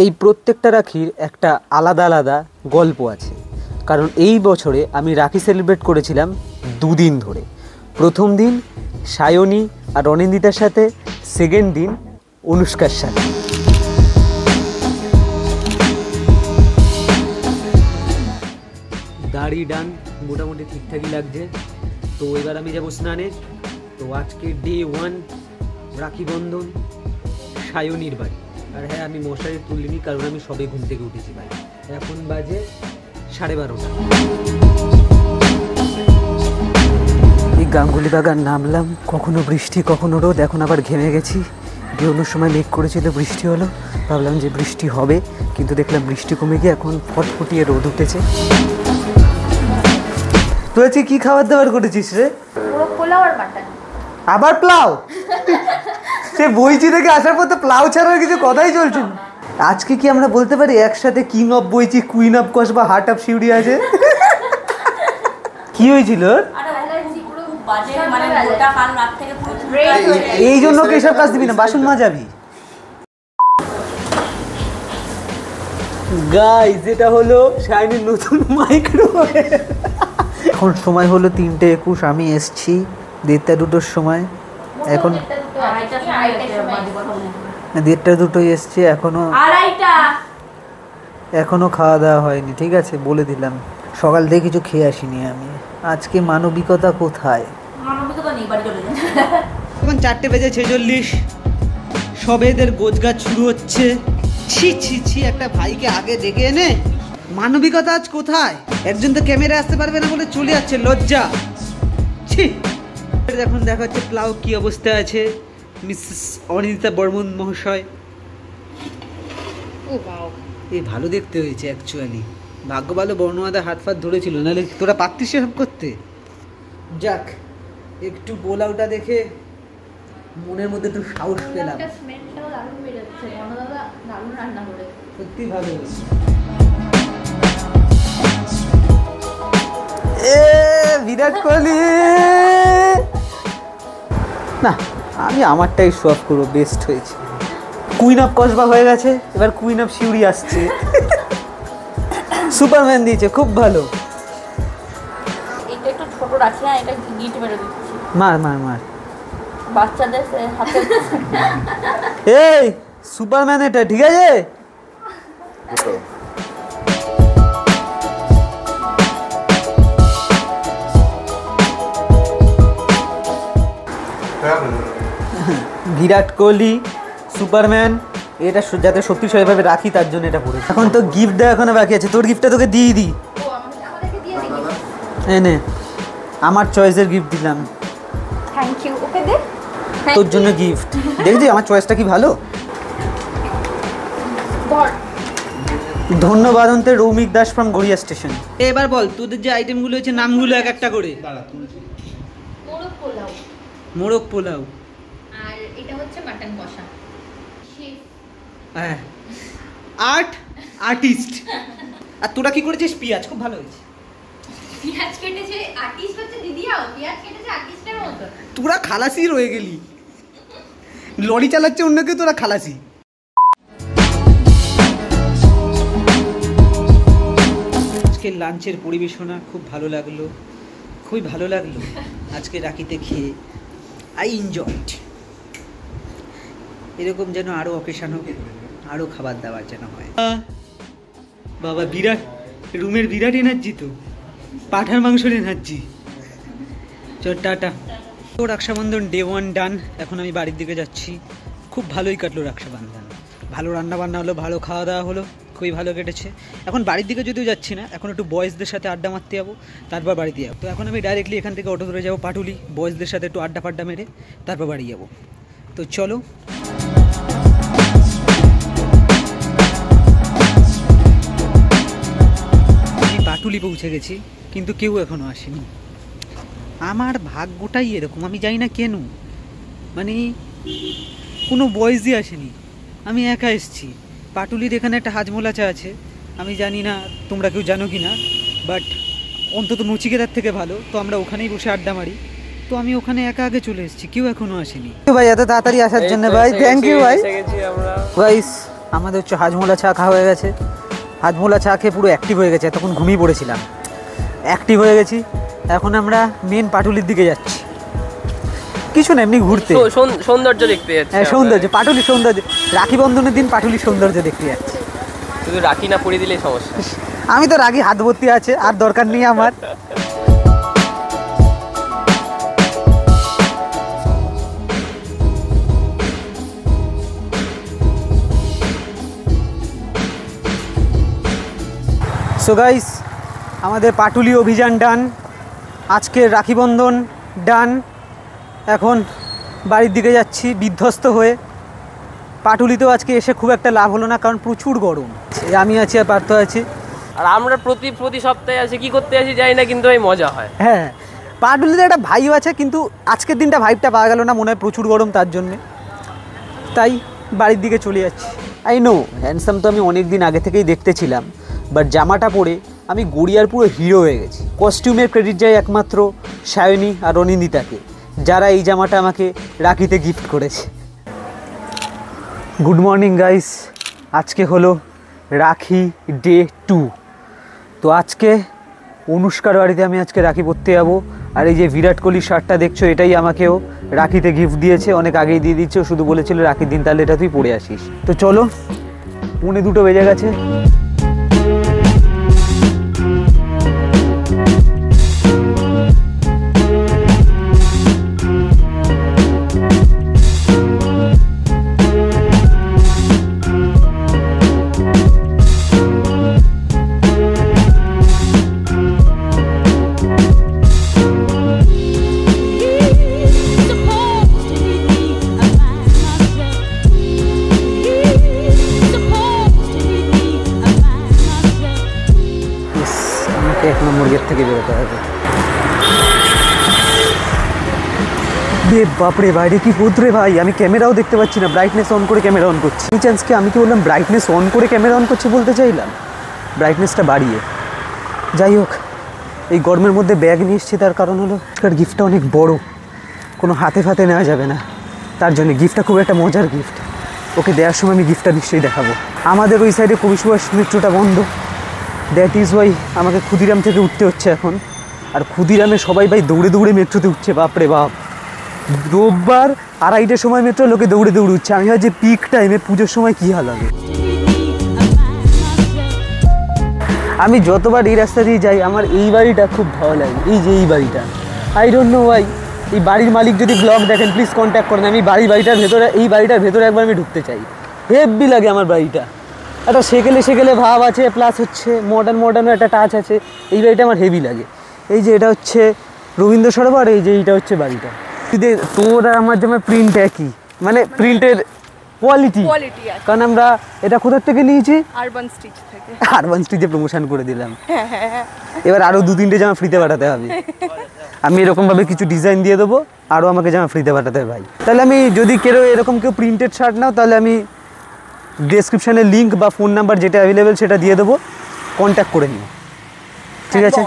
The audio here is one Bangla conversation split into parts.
এই প্রত্যেকটা রাখির একটা আলাদা আলাদা গল্প আছে, কারণ এই বছরে আমি রাখি সেলিব্রেট করেছিলাম 2 দিন ধরে। প্রথম দিন সায়নী আর অনিন্দিতার সাথে, সেকেন্ড দিন অনুষ্কার সাথে। দাড়ি ডান মোটামুটি ঠিকঠাকই লাগছে। তো এবার আমি যাবো স্নানে। তো আজকে ডে 1 রাখি বন্ধন সায়নীর বাড়ি। আর হ্যাঁ, আমি মশারি তুলিনি কারণ আমি সবে ঘুম থেকে উঠেছি ভাই। এখন বাজে 12:30। এই গাঙ্গুলি বাগান নামলাম, কখনো বৃষ্টি কখনো রোদ, এখন আবার ঘেমে গেছি। বেরোনোর সময় মেঘ করেছিল, বৃষ্টি হলো, ভাবলাম যে বৃষ্টি হবে, কিন্তু দেখলাম বৃষ্টি কমে গিয়ে এখন ফটফটিয়ে রোদ উঠেছে। তুই আজকে কি খাবার দাবার করেছিস রে? পোলাও আর মাটন। আবার প্লাউ? সে বইচি থেকে আসার পর তো প্লাউ ছাড়া কিছু কথাই চলছে না। আজকে কি আমরা বলতে পারি একসাথে king of Boinchi, queen of Kasba, heart of Siuri আছে? কি হয়েছিল? এই জন্য কি সব কাজ দিবি না, বাসন মাজাবি? গাইস, এটা হলো শাইনির নতুন মাইক্রোওয়েভ। এখন সময় হলো 3:21, আমি এসছি 1:30-2টোর সময়। এখন 1:30-2টোই এসছি, এখনো খাওয়া দাওয়া হয়নি। ঠিক আছে, বলে দিলাম সকাল থেকে কিছু খেয়ে আসিনি আমি। আজকে মানবিকতা কোথায়? এখন 4:46, সবে এদের গোছগাছ শুরু হচ্ছে। ছি ছি ছি, একটা ভাইকে আগে ডেকে এনে মানবিকতা আজ কোথায়? একজন তো ক্যামেরা আসতে পারবে না বলে চলে যাচ্ছে, লজ্জা। ছি। এখন দেখা হচ্ছে প্লাউ কি অবস্থায় আছে, মিসেস অনিন্দিতা বর্মন মহাশয়। এই ভালো দেখতে হয়েছে অ্যাকচুয়ালি, ভাগ্য ভালো বর্ণমাদা হাত ফাত ধরেছিল, নাহলে তোরা পারতিস সব করতে। যাক, একটু পোলাওটা দেখে মনের মধ্যে একটু সাহস পেলাম। সত্যি ভালো। বিরাট কোহলি না, আমি আমারটাই শো অফ করবো, বেস্ট হয়েছে। কুইন অফ কসবা হয়ে গেছে, এবার কুইন অফ শিউরি আসছে। সুপারম্যান দিয়েছে, খুব ভালো। এটা একটু ছোট রাখি, না এটা গিট মেরে দিচ্ছি। মার মার মার, বাচ্চাদের হাতে। এই সুপারম্যান এটা, ঠিক আছে? বিরাট কোহলি, সুপারম্যান, এটা যাতে সত্যি সত্যিভাবে রাখি, তার জন্য এটা পড়েছে। এখন তো গিফট দেওয়া এখনো বাকি আছে, তোর গিফটটা তোকে দিয়ে দিই। এনে আমার চয়েসের গিফট দিলাম। Thank you. ওকে দে, তোর জন্য গিফট। দেখছি আমার চয়েসটা কি ভালো। ধন্যবাদ অন্তে রৌমিক দাস ফ্রম গড়িয়া স্টেশন। এবার বল তোদের যে আইটেমগুলো হচ্ছে নামগুলো এক একটা করে। মোরগ পোলাও, মোরগ পোলাও, আর এটা হচ্ছে মাটন কষা। হ্যাঁ, আর্টিস্ট। আর তোরা কি করেছিস? পেঁয়াজ খুব ভালো হয়েছে। পেঁয়াজ কেটেছে আর্টিস্ট হচ্ছে দিদিয়াও, পেঁয়াজ কেটেছে আর্টিস্টের মতো। তোরা খালাসি রয়ে গেলি, লরি চালাচ্ছে অন্য কেউ, তোরা খালাসি। আজকে লাঞ্চের পরিবেশনা খুব ভালো লাগলো, খুবই ভালো লাগলো আজকে রাখিতে খেয়ে। I enjoyed. এরকম যেন আরও অকেশন হোক, আরও খাবার দাবার যেন হয়। বাবা বিরাট, রুমের বিরাট এনার্জি তো, পাঠার মাংসের এনার্জি। চল টাটা। তো রক্ষাবন্ধন ডে 1 ডান। এখন আমি বাড়ির দিকে যাচ্ছি। খুব ভালোই কাটলো রক্ষাবন্ধন, ভালো রান্না বান্না হলো, ভালো খাওয়া দাওয়া হলো, খুবই ভালো কেটেছে। এখন বাড়ির দিকে যদিও যাচ্ছি না, এখন একটু বয়েজদের সাথে আড্ডা মারতে যাবো, তারপর বাড়িতে যাবো। তো এখন আমি ডাইরেক্টলি এখান থেকে অটো ধরে যাবো পাটুলি, বয়েজদের সাথে একটু আড্ডা ফাড্ডা মেরে তারপর বাড়ি যাবো। তো চলো। আমি পাটুলি পৌঁছে গেছি, কিন্তু কেউ এখনো আসেনি। আমার ভাগ্যটাই এরকম, আমি জানি না কেন, মানে কোনো বয়েজই আসেনি, আমি একা এসেছি। পাটুলির এখানে একটা হাজমোলাচা আছে, আমি জানি না তোমরা কেউ জানো কি না, বাট অন্তত নচিকেতার থেকে ভালো, তো আমরা ওখানেই বসে আড্ডা মারি। তো আমি ওখানে একা আগে চলে এসেছি, কেউ এখনো আসেনি। ভাই এত তাড়াতাড়ি আসার জন্য ভাই, থ্যাংক ইউ ভাই। গাইস আমাদের হচ্ছে হাজমোলা চা খাওয়া হয়ে গেছে। হাজমোলা চা খেয়ে পুরো অ্যাক্টিভ হয়ে গেছে, তখন ঘুমিয়ে পড়েছিলাম, অ্যাক্টিভ হয়ে গেছি। এখন আমরা মেন পাটুলির দিকে যাচ্ছি, কিছু না এমনি ঘুরতে, সৌন্দর্য দেখতে যাচ্ছি। হ্যাঁ সৌন্দর্য, পাটুলির সৌন্দর্য, রাখি বন্ধনের দিন পাটুলির সৌন্দর্য দেখতে যাচ্ছি। শুধু রাখি না পরিয়ে দিলেই সমস্যা। আমি তো রাখি হাত ভর্তি আছে, আর দরকার নেই আমার। সো গাইস, আমাদের পাটুলি অভিযান ডান, আজকের রাখি বন্ধন ডান। এখন বাড়ির দিকে যাচ্ছি বিধ্বস্ত হয়ে। পাটুলিতেও আজকে এসে খুব একটা লাভ হলো না, কারণ প্রচুর গরম। আমি আছি আর পার্থ আছি। আর আমরা প্রতি সপ্তাহে আসি, কি করতে আসি জানি না, কিন্তু এই মজা হয়। হ্যাঁ, পাটুলিতে একটা ভাইব আছে, কিন্তু আজকের দিনটা ভাইবটা পাওয়া গেল না, মনে হয় প্রচুর গরম তার জন্যে, তাই বাড়ির দিকে চলে যাচ্ছি। আই নো হ্যান্ডসাম তো আমি অনেক দিন আগে থেকেই দেখতেছিলাম, বাট জামাটা পরে আমি গড়িয়ার পুরো হিরো হয়ে গেছি। কস্টিউমের ক্রেডিট যায় একমাত্র সায়নী আর অনিন্দিতাকে, যারা এই জামাটা আমাকে রাখিতে গিফট করেছে। গুড মর্নিং গাইস, আজকে হলো রাখি ডে 2। তো আজকে অনুষ্কার বাড়িতে আমি আজকে রাখি পরতে যাবো। আর এই যে বিরাট কোহলির শার্টটা দেখছো, এটাই আমাকেও রাখিতে গিফট দিয়েছে, অনেক আগেই দিয়ে দিচ্ছে। শুধু বলেছিল রাখির দিন তাহলে এটা তুই পরে আসিস। তো চলো, 1:02 বেজে গেছে। এক নম্বর গেট থেকে বেরোতে হবে। বাপরে, বাইরে কি পুত্রে ভাই, আমি ক্যামেরাও দেখতে পাচ্ছি না, ব্রাইটনেস অন করে ক্যামেরা অন করছি। এই চান্সকে আমি কি বললাম ব্রাইটনেস অন করে ক্যামেরা অন করছি বলতে চাইলাম, ব্রাইটনেসটা বাড়িয়ে। যাই হোক, এই গরমের মধ্যে ব্যাগ নিয়ে এসছি, তার কারণ হলো তার গিফটটা অনেক বড়, কোনো হাতে ফাতে নেওয়া যাবে না, তার জন্য গিফটটা খুব একটা মজার গিফট। ওকে দেওয়ার সময় আমি গিফটটা নিশ্চয়ই দেখাবো। আমাদের ওই সাইডে কবি সুভাষ মেট্রোটা বন্ধ, দ্যাট ইজ ওয়াই আমাকে ক্ষুদিরাম থেকে উঠতে হচ্ছে এখন। আর ক্ষুদিরামে সবাই ভাই দৌড়ে দৌড়ে মেট্রোতে উঠছে, বাপরে বাপ। রোববার 2:30টার সময় মেট্রো, লোকে দৌড়ে দৌড়ে উঠছে। আমি ভাবছি পিক টাইমে পুজোর সময় কী হাল হবে। আমি যতবার এই রাস্তা দিয়ে যাই, আমার এই বাড়িটা খুব ভালো লাগে। এই যে এই বাড়িটা, আই ডোন্ট নো ওয়াই। এই বাড়ির মালিক যদি ব্লগ দেখেন প্লিজ কন্ট্যাক্ট করেন। আমি বাড়িটার ভেতরে, এই বাড়িটার ভেতরে একবার আমি ঢুকতে চাই। হেভি লাগে আমার বাড়িটা, একটা সেকেলে ভাব আছে, প্লাস হচ্ছে মডার্নও একটা টাচ আছে। এই বাড়িটা আমার হেভি লাগে। এই যে এটা হচ্ছে রবীন্দ্র সরোবর, এই যে এইটা হচ্ছে বাড়িটা। তোর আর আমার জামার প্রিন্ট একই, মানে প্রিন্টের কোয়ালিটি, কারণ আমরা এটা কোথার থেকে নিয়েছি, আরবান স্টিচ থেকে। আরবান স্টিচে প্রমোশন করে দিলাম। এবার আরও 2-3টে জামা ফ্রিতে পাঠাতে হবে। আমি এরকমভাবে কিছু ডিজাইন দিয়ে দেবো, আরও আমাকে জামা ফ্রিতে পাঠাতে হবে ভাই। তাহলে আমি যদি কেউ এরকম কেউ প্রিন্টেড শার্ট নাও, তাহলে আমি ডেসক্রিপশানে লিঙ্ক বা ফোন নাম্বার যেটা অ্যাভেলেবেল সেটা দিয়ে দেবো, কন্ট্যাক্ট করে নিও, ঠিক আছে?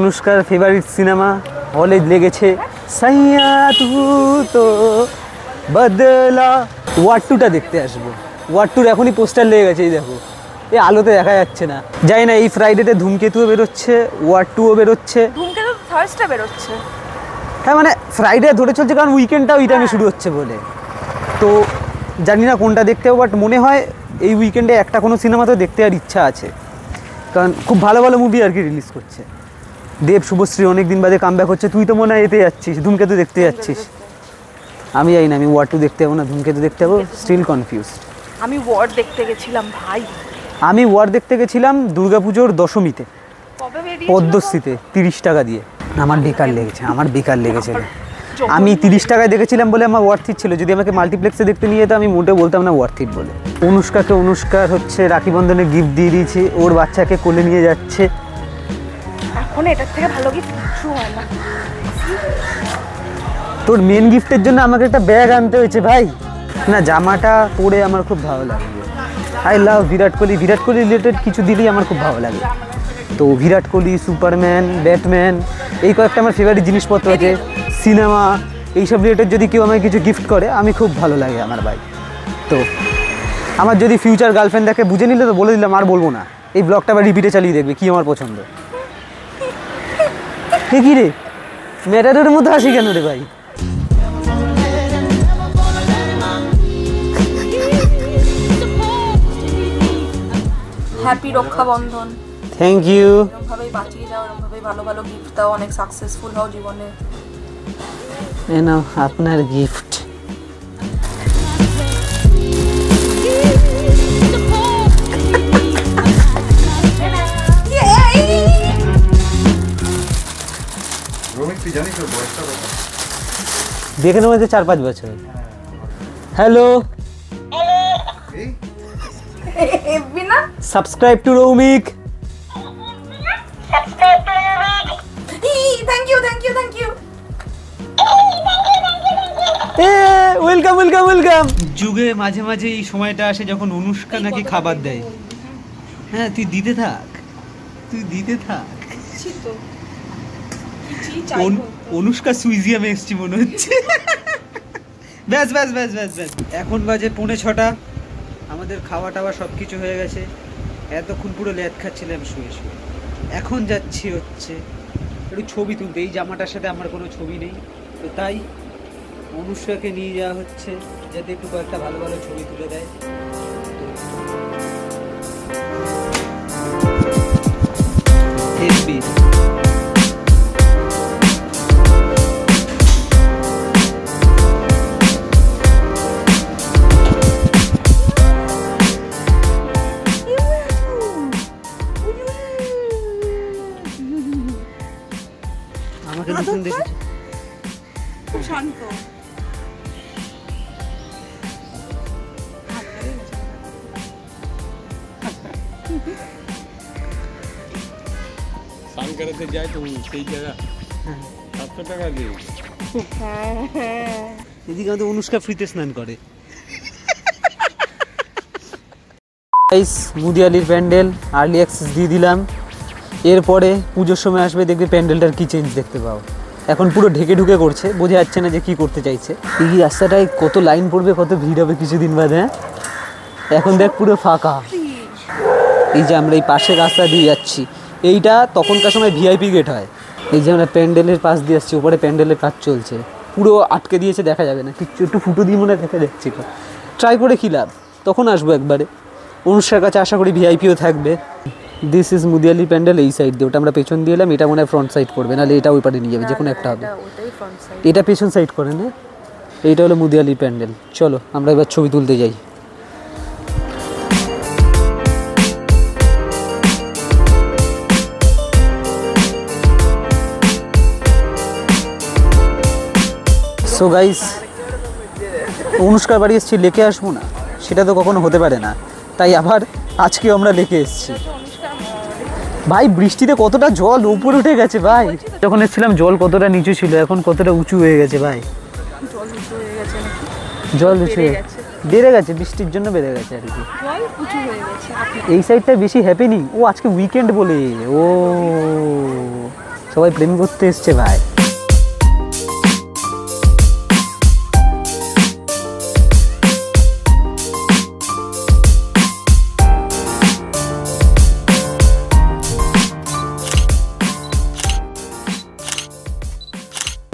অনুষ্কার ফেভারিট সিনেমা হলে লেগেছে সাইয়া তু তো বদলা। ওয়ার্ড 2টা দেখতে আসবো। ওয়ার্ড 2 এখনই পোস্টার লেগে গেছে, এই দেখো, এই আলোতে দেখা যাচ্ছে না। যাই না, এই ফ্রাইডেতে ধূমকেতুও বেরোচ্ছে, ওয়ার্ড 2ও বেরোচ্ছে। ধূমকেতু থার্সডে বেরোচ্ছে। হ্যাঁ, মানে ফ্রাইডে ধরে চলছে, কারণ উইকেন্ডটাও ওই টাইমে শুরু হচ্ছে বলে। তো জানি না কোনটা দেখতে হবে, বাট মনে হয় এই উইকেন্ডে একটা কোনো সিনেমা তো দেখতে আর ইচ্ছা আছে, কারণ খুব ভালো ভালো মুভি আর কি রিলিজ করছে। দেব শুভশ্রী অনেক দিন বাদে কামব্যাক হচ্ছে। তুই তো মনে হয় এতে যাচ্ছিস, ধূমকেতু দেখতে যাচ্ছিস। আমি যাই না, আমি ওয়ার্ড 2 দেখতে যাবো না, ধূমকেতু দেখতে যাবো। Still confuse. আমি ওয়ার্ড দেখতে গেছিলাম ভাই। আমি ওয়ার্ড দেখতে গেছিলাম দুর্গাপুজোর দশমীতে, কবে বেরিয়েছিল? পদ্মশ্রীতে 30 টাকা দিয়ে। আমার বেকার লেগেছে। আমি 30 টাকায় দেখেছিলাম বলে আমার ওয়ার্থিট ছিল। যদি আমাকে মাল্টিপ্লেক্সে দেখতে নিয়ে যেত, আমি মোটেও বলতাম না ওয়ার্থিট বলে। অনুষ্কার হচ্ছে রাখি বন্ধনে গিফট দিয়ে দিয়েছি, ওর বাচ্চাকে কোলে নিয়ে যাচ্ছে। এখন এটার থেকে ভালো গিফট কিছু হয় না। তোর মেন গিফটের জন্য আমাকে একটা ব্যাগ আনতে হয়েছে ভাই। না, জামাটা পরে আমার খুব ভালো লাগে। I love Virat Kohli related কিছু দিলেই আমার খুব ভালো লাগে। তো বিরাট কোহলি, সুপারম্যান, ব্যাটম্যান, এই কয়েকটা আমার ফেভারিট জিনিসপত্র আছে। সিনেমা, এইসব রিলেটেড যদি কেউ আমাকে কিছু গিফট করে, আমি খুব ভালো লাগে আমার ভাই। তো আমার যদি ফিউচার গার্লফ্রেন্ড দেখে বুঝে নিলে তো বলে দিলাম, আর বলবো না। এই ব্লগটা আবার রিপিটে চালিয়ে দেখবে কি আমার পছন্দ। কি রে ম্যাটারের মধ্যে হাসি কেন রে ভাই? হ্যাপি রক্ষাবন্ধন। Thank you. এরকমভাবেই বাঁচিয়ে যাও, এরকমভাবেই ভালো ভালো গিফট দাও, অনেক সাকসেসফুল হও জীবনে। এ নাও আপনার গিফট। দেখে নেবো যে 4-5 বছর। Hello, subscribe to Roumik. Thank you thank you thank you. Welcome welcome welcome. যুগে মাঝে মাঝে এই সময়টা আসে যখন অনুষ্কা নাকি খাবার দেয়। হ্যাঁ তুই দিতে থাক, তুই দিতে থাক। অনুষ্কা সুইজিয়ামে এসছি মনে হচ্ছে। ব্যাস ব্যাস ব্যাস ব্যাস ব্যাস। এখন বাজে 5:45। আমাদের খাওয়া টাওয়া সব কিছু হয়ে গেছে। এতক্ষণ পুরো ল্যাদ খাচ্ছিলাম শুয়ে শুয়ে। এখন যাচ্ছি হচ্ছে একটু ছবি তুলতে। এই জামাটার সাথে আমার কোনো ছবি নেই, তো তাই অনুষ্কাকে নিয়ে যাওয়া হচ্ছে যাতে একটু কয়েকটা ভালো ভালো ছবি তুলে দেয়। হেভি। আমাকে নতুন দেখেছি, খুব শান্ত। স্নান করাতে যায় তো সেই জায়গা 700 টাকা দিয়ে। এদিকে আমাদের অনুষ্কা ফ্রিতে স্নান করে। গাইস মুদিয়ালির প্যান্ডেল আর্লি অ্যাক্সেস দিয়ে দিলাম। এরপরে পুজোর সময় আসবে, দেখবে প্যান্ডেলটার কি চেঞ্জ দেখতে পাও। এখন পুরো ঢেকে ঢুকে করছে, বোঝা যাচ্ছে না যে কি করতে চাইছে। এই রাস্তাটায় কত লাইন পড়বে, কত ভিড় হবে কিছুদিন বাদে। হ্যাঁ এখন দেখ পুরো ফাঁকা। এই যে আমরা এই পাশের রাস্তা দিয়ে যাচ্ছি, এইটা তখনকার সময় ভিআইপি গেট হয়। এই যে আমরা প্যান্ডেলের পাশ দিয়ে আসছি, ওপরে প্যান্ডেলের কাজ চলছে, পুরো আটকে দিয়েছে, দেখা যাবে না কিচ্ছু। একটু ফুটো দিয়ে মনে দেখা যাচ্ছিল। ট্রাই করে কী লাভ, তখন আসবো একবারে। অনুষ্ঠানের কাছে আশা করি ভিআইপিও থাকবে। This is Mudiali pandal. এই সাইড দিয়ে, ওটা আমরা পেছন দিয়ে এলাম, এটা মনে হয় ফ্রন্ট সাইড করবে, নাহলে এটা ওই পারে নিয়ে যাবে, যে কোনো একটা হবে। এটা পেছন সাইড করে না, এইটা হলো মুদিয়ালি প্যান্ডেল। চলো আমরা এবার ছবি তুলতে যাই। সো গাইস, অনুষ্কার বাড়ি এসেছি, লেকে আসবো না সেটা তো কখনো হতে পারে না, তাই আবার আজকেও আমরা লেকে এসেছি। ভাই বৃষ্টিতে কতটা জল উপরে উঠে গেছে ভাই। যখন এসেছিলাম জল কতটা নিচু ছিল, এখন কতটা উঁচু হয়ে গেছে ভাই। জল উঁচু বেড়ে গেছে, বৃষ্টির জন্য বেড়ে গেছে আর কি। এই সাইডটা বেশি হ্যাপেনিং। ও আজকে উইকেন্ড বলে, ও সবাই প্রেম করতে এসছে ভাই।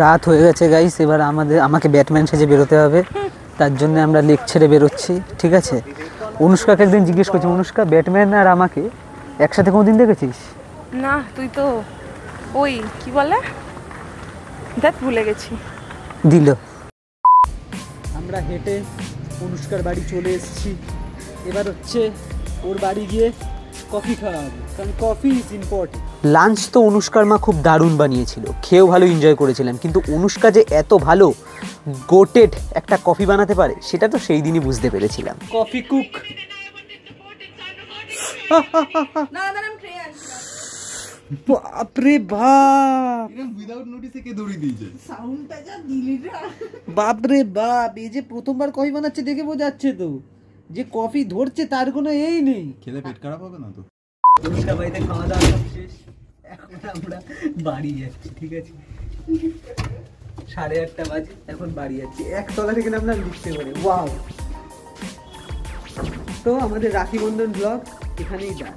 রাত হয়ে গেছে গাইস, এবার আমাকে ব্যাটম্যান সেজে বেরোতে হবে। তার জন্য আমরা লেক ছেড়ে বেরোচ্ছি, ঠিক আছে। অনুষ্কাকে একদিন জিজ্ঞেস করছি, অনুষ্কা ব্যাটম্যান আর আমাকে একসাথে কোনোদিন দেখেছিস? না, তুই তো ওই কি বলে, দেখ ভুলে গেছি। দিল। আমরা হেঁটে অনুষ্কার বাড়ি চলে এসেছি। এবার হচ্ছে ওর বাড়ি গিয়ে কফি খাওয়া হবে, কারণ কফি ইজ ইম্পর্টেন্ট। লাঞ্চ তো অনুষ্কার মা খুব দারুণ বানিয়েছিল, খেয়েও ভালো এনজয় করেছিলাম, কিন্তু অনুষ্কা যে এত ভালো গোটেড একটা কফি বানাতে পারে সেটা তো সেই দিনই বুঝতে পেরেছিলাম। Coffee cook. বাপরে বাপ, উইদাউট নোটিসে কে দৌড়ি দিয়েছে, সাউন্ডটা যা দিলি রে। বাপরে বাপ, এই যে প্রথমবার কফি বানাচ্ছে দেখে বোঝা যাচ্ছে তো যে কফি ধরছে তার কোনো এই নেই। খেলে পেট খারাপ হবে না তো? অনুষ্কা বাড়িতে খাওয়া দাওয়া সব শেষ, এখন আমরা বাড়ি যাচ্ছি, ঠিক আছে। 8:30 বাজে, এখন বাড়ি যাচ্ছি। একতলা থেকে আমরা লিখতে পারি। ওয়াও। তো আমাদের রাখি বন্ধন ব্লগ এখানেই যায়।